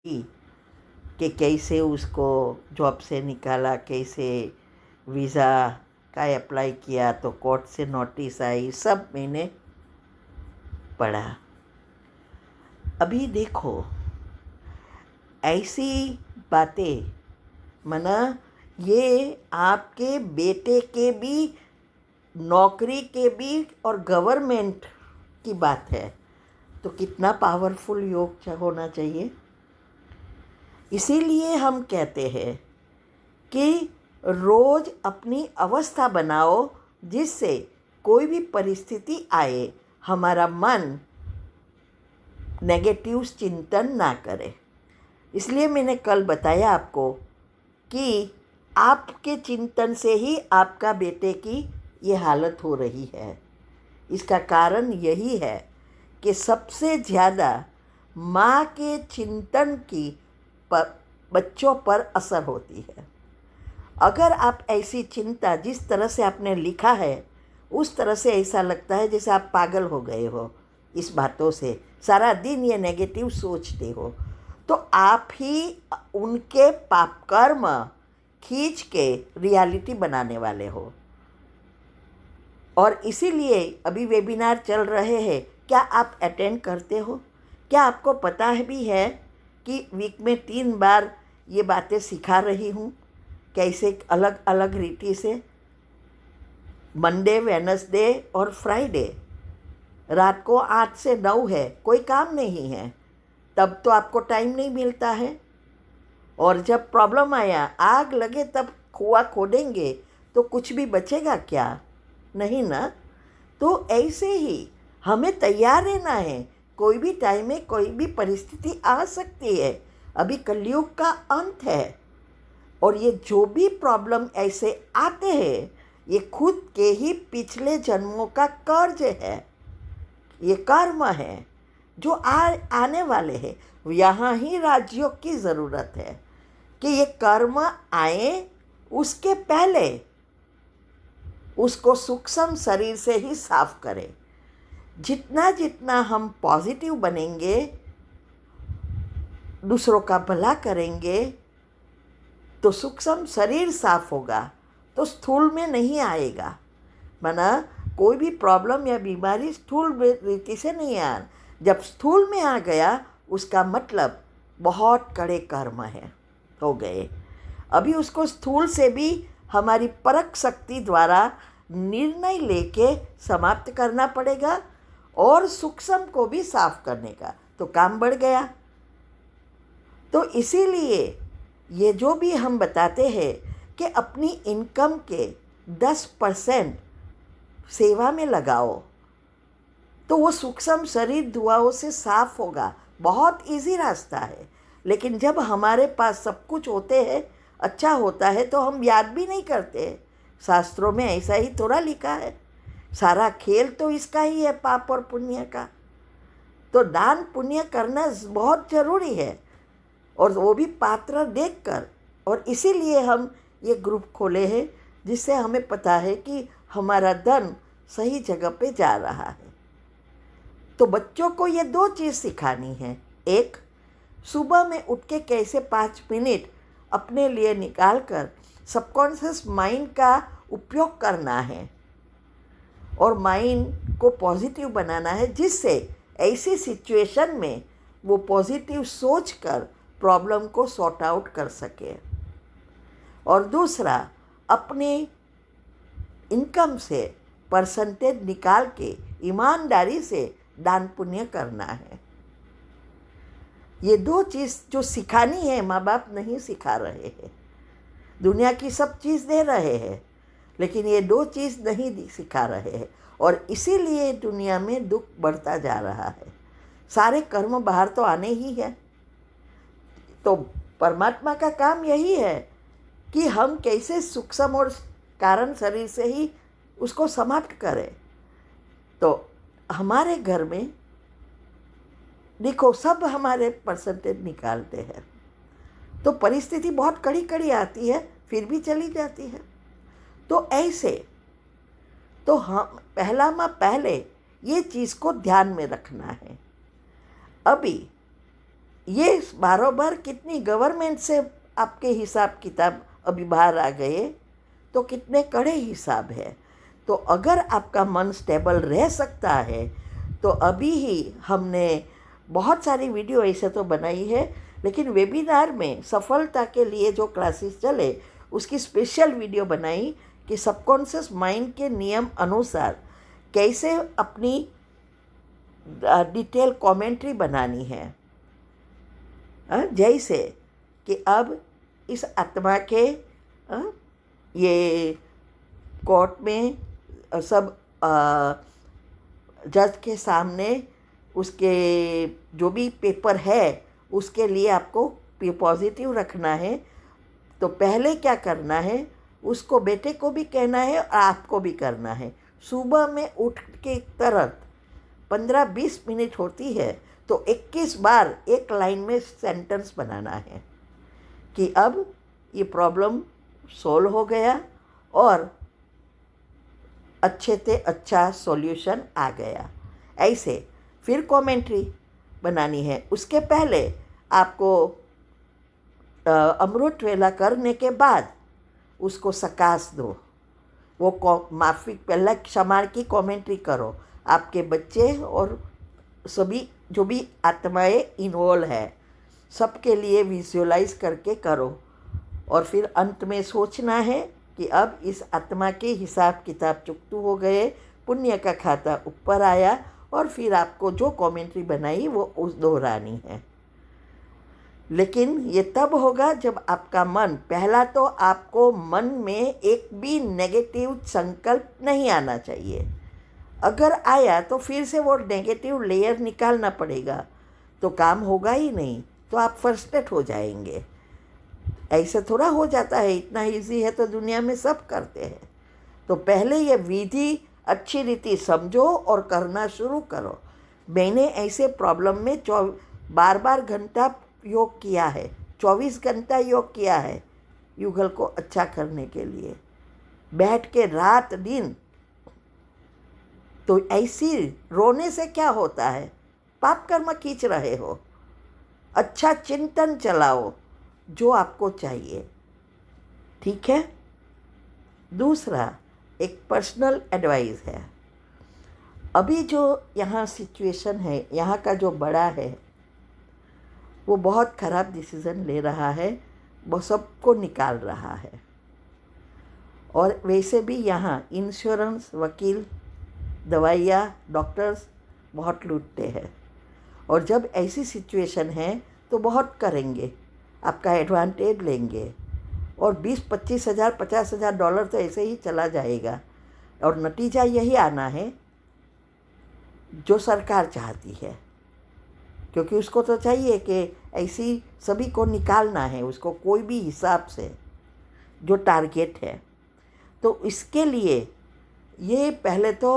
कि कैसे उसको जॉब से निकाला, कैसे वीज़ा का अप्लाई किया, तो कोर्ट से नोटिस आई, सब मैंने पढ़ा। अभी देखो, ऐसी बातें मना ये आपके बेटे के भी, नौकरी के भी और गवर्नमेंट की बात है, तो कितना पावरफुल योग होना चाहिए। इसीलिए हम कहते हैं कि रोज अपनी अवस्था बनाओ जिससे कोई भी परिस्थिति आए हमारा मन नेगेटिव चिंतन ना करे। इसलिए मैंने कल बताया आपको कि आपके चिंतन से ही आपका बेटे की ये हालत हो रही है। इसका कारण यही है कि सबसे ज़्यादा माँ के चिंतन की बच्चों पर असर होती है। अगर आप ऐसी चिंता, जिस तरह से आपने लिखा है उस तरह से ऐसा लगता है जैसे आप पागल हो गए हो इस बातों से, सारा दिन ये नेगेटिव सोचते हो, तो आप ही उनके पाप कर्म खींच के रियलिटी बनाने वाले हो। और इसीलिए अभी वेबिनार चल रहे हैं, क्या आप अटेंड करते हो? क्या आपको पता है भी है कि वीक में 3 बार ये बातें सिखा रही हूँ, कैसे अलग अलग रीति से, मंडे, वेडनेसडे और फ्राइडे, रात को 8 से 9 है, कोई काम नहीं है, तब तो आपको टाइम नहीं मिलता है। और जब प्रॉब्लम आया, आग लगे, तब कुआं खोदेंगे तो कुछ भी बचेगा क्या? नहीं ना। तो ऐसे ही हमें तैयार रहना है, कोई भी टाइम में कोई भी परिस्थिति आ सकती है। अभी कलयुग का अंत है और ये जो भी प्रॉब्लम ऐसे आते हैं, ये खुद के ही पिछले जन्मों का कर्ज है, ये कर्म है जो आने वाले हैं। यहाँ ही राजयोग की ज़रूरत है कि ये कर्म आए, उसके पहले उसको सूक्ष्म शरीर से ही साफ करें। जितना जितना हम पॉजिटिव बनेंगे, दूसरों का भला करेंगे, तो सूक्ष्म शरीर साफ होगा, तो स्थूल में नहीं आएगा। माना कोई भी प्रॉब्लम या बीमारी स्थूल रीति से नहीं आ, जब स्थूल में आ गया उसका मतलब बहुत कड़े कर्म है हो गए। अभी उसको स्थूल से भी हमारी परख शक्ति द्वारा निर्णय लेके समाप्त करना पड़ेगा और सूक्ष्म को भी साफ करने का, तो काम बढ़ गया। तो इसीलिए ये जो भी हम बताते हैं कि अपनी इनकम के 10% सेवा में लगाओ, तो वो सूक्ष्म शरीर दुआओं से साफ होगा। बहुत इजी रास्ता है, लेकिन जब हमारे पास सब कुछ होते हैं, अच्छा होता है, तो हम याद भी नहीं करते। शास्त्रों में ऐसा ही थोड़ा लिखा है, सारा खेल तो इसका ही है, पाप और पुण्य का। तो दान पुण्य करना बहुत ज़रूरी है, और वो भी पात्र देखकर। और इसीलिए हम ये ग्रुप खोले हैं, जिससे हमें पता है कि हमारा धन सही जगह पे जा रहा है। तो बच्चों को ये 2 चीज़ सिखानी है। एक, सुबह में उठ के कैसे 5 मिनट अपने लिए निकाल कर सबकॉन्शियस माइंड का उपयोग करना है और माइंड को पॉजिटिव बनाना है, जिससे ऐसी सिचुएशन में वो पॉजिटिव सोच कर प्रॉब्लम को सॉर्ट आउट कर सके। और दूसरा, अपनी इनकम से परसेंटेज निकाल के ईमानदारी से दान पुण्य करना है। ये 2 चीज़ जो सिखानी है, माँ बाप नहीं सिखा रहे हैं। दुनिया की सब चीज़ दे रहे हैं, लेकिन ये 2 चीज़ नहीं सिखा रहे हैं, और इसीलिए दुनिया में दुख बढ़ता जा रहा है। सारे कर्म बाहर तो आने ही है। तो परमात्मा का काम यही है कि हम कैसे सूक्ष्म और कारण शरीर से ही उसको समाप्त करें। तो हमारे घर में देखो, सब हमारे परसेंटेज निकालते हैं, तो परिस्थिति बहुत कड़ी कड़ी आती है, फिर भी चली जाती है। तो ऐसे तो हम पहले ये चीज़ को ध्यान में रखना है। अभी ये बारोबार कितनी गवर्नमेंट से आपके हिसाब किताब अभी बाहर आ गए, तो कितने कड़े हिसाब है। तो अगर आपका मन स्टेबल रह सकता है तो अभी ही हमने बहुत सारी वीडियो ऐसे तो बनाई है, लेकिन वेबिनार में सफलता के लिए जो क्लासेस चले उसकी स्पेशल वीडियो बनाई कि सबकॉन्शियस माइंड के नियम अनुसार कैसे अपनी डिटेल कमेंट्री बनानी है। जैसे कि अब इस आत्मा के ये कोर्ट में सब जज के सामने उसके जो भी पेपर है उसके लिए आपको पॉजिटिव रखना है। तो पहले क्या करना है, उसको बेटे को भी कहना है और आपको भी करना है। सुबह में उठ के तुरंत 15-20 मिनट होती है तो 21 बार एक लाइन में सेंटेंस बनाना है कि अब ये प्रॉब्लम सोल्व हो गया और अच्छे से अच्छा सॉल्यूशन आ गया। ऐसे फिर कमेंट्री बनानी है। उसके पहले आपको अमृत वेला करने के बाद उसको सकाश दो। वो माफिक पहला क्षमा की कमेंट्री करो। आपके बच्चे और सभी जो भी आत्माएं इन्वॉल्व है सबके लिए विजुअलाइज करके करो। और फिर अंत में सोचना है कि अब इस आत्मा के हिसाब किताब चुकतू हो गए, पुण्य का खाता ऊपर आया, और फिर आपको जो कमेंट्री बनाई वो उस दोहरानी है। लेकिन ये तब होगा जब आपका मन, पहला तो आपको मन में एक भी नेगेटिव संकल्प नहीं आना चाहिए। अगर आया तो फिर से वो नेगेटिव लेयर निकालना पड़ेगा, तो काम होगा ही नहीं, तो आप फ्रस्ट्रेट हो जाएंगे। ऐसे थोड़ा हो जाता है, इतना इजी है तो दुनिया में सब करते हैं। तो पहले ये विधि अच्छी रीति समझो और करना शुरू करो। मैंने ऐसे प्रॉब्लम में बार बार घंटा योग किया है, 24 घंटा योग किया है युगल को अच्छा करने के लिए, बैठ के रात दिन। तो ऐसी रोने से क्या होता है, पाप कर्म खींच रहे हो। अच्छा चिंतन चलाओ जो आपको चाहिए, ठीक है। दूसरा एक पर्सनल एडवाइस है। अभी जो यहाँ सिचुएशन है, यहाँ का जो बड़ा है वो बहुत ख़राब डिसीज़न ले रहा है, वो सबको निकाल रहा है। और वैसे भी यहाँ इंश्योरेंस, वकील, दवाइयाँ, डॉक्टर्स बहुत लूटते हैं। और जब ऐसी सिचुएशन है तो बहुत करेंगे, आपका एडवांटेज लेंगे, और 20-25 हज़ार, $50,000 तो ऐसे ही चला जाएगा। और नतीजा यही आना है जो सरकार चाहती है, क्योंकि उसको तो चाहिए कि ऐसी सभी को निकालना है, उसको कोई भी हिसाब से जो टारगेट है। तो इसके लिए ये पहले तो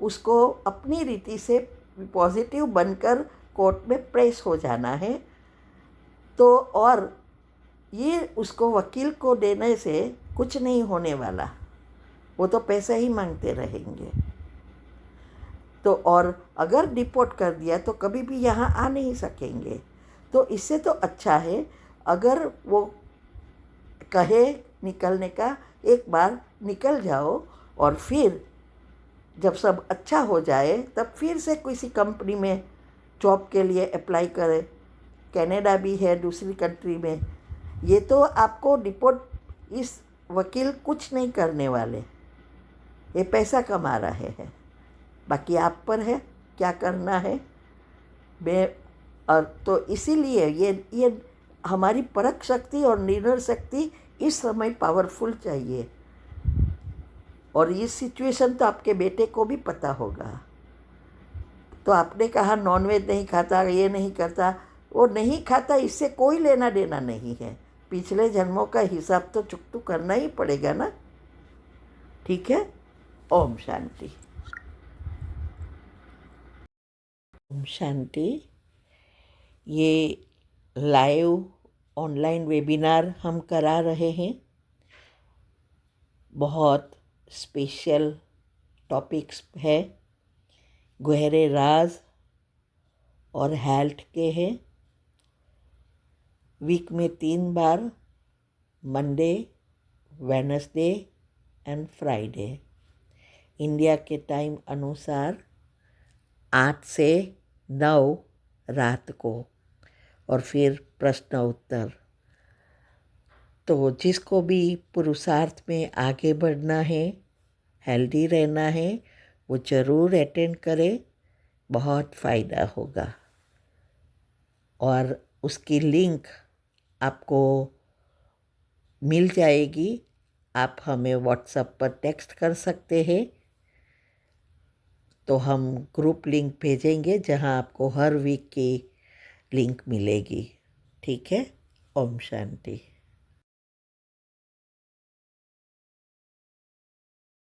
उसको अपनी रीति से पॉजिटिव बनकर कोर्ट में प्रेस हो जाना है। तो और ये उसको वकील को देने से कुछ नहीं होने वाला, वो तो पैसे ही मांगते रहेंगे। तो और अगर डिपोर्ट कर दिया तो कभी भी यहाँ आ नहीं सकेंगे। तो इससे तो अच्छा है अगर वो कहे निकलने का, एक बार निकल जाओ, और फिर जब सब अच्छा हो जाए तब फिर से किसी कंपनी में जॉब के लिए अप्लाई करें। कनाडा भी है, दूसरी कंट्री में। ये तो आपको डिपोर्ट, इस वकील कुछ नहीं करने वाले, ये पैसा कमा रहे हैं। बाकी आप पर है क्या करना है। और तो इसीलिए ये हमारी परख शक्ति और निर्णय शक्ति इस समय पावरफुल चाहिए। और ये सिचुएशन तो आपके बेटे को भी पता होगा। तो आपने कहा नॉनवेज नहीं खाता, ये नहीं करता, वो नहीं खाता, इससे कोई लेना देना नहीं है। पिछले जन्मों का हिसाब तो चुकतू करना ही पड़ेगा ना, ठीक है। ओम शांति। ओम शांति। ये लाइव ऑनलाइन वेबिनार हम करा रहे हैं। बहुत स्पेशल टॉपिक्स है, गहरे राज और हेल्थ के हैं। वीक में 3 बार, Monday, Wednesday and Friday, India के टाइम अनुसार 8 से 9 रात को, और फिर प्रश्न उत्तर। तो जिसको भी पुरुषार्थ में आगे बढ़ना है, हेल्दी रहना है, वो ज़रूर अटेंड करे, बहुत फ़ायदा होगा। और उसकी लिंक आपको मिल जाएगी, आप हमें व्हाट्सएप पर टेक्स्ट कर सकते हैं, तो हम ग्रुप लिंक भेजेंगे जहां आपको हर वीक की लिंक मिलेगी। ठीक है। ओम शांति।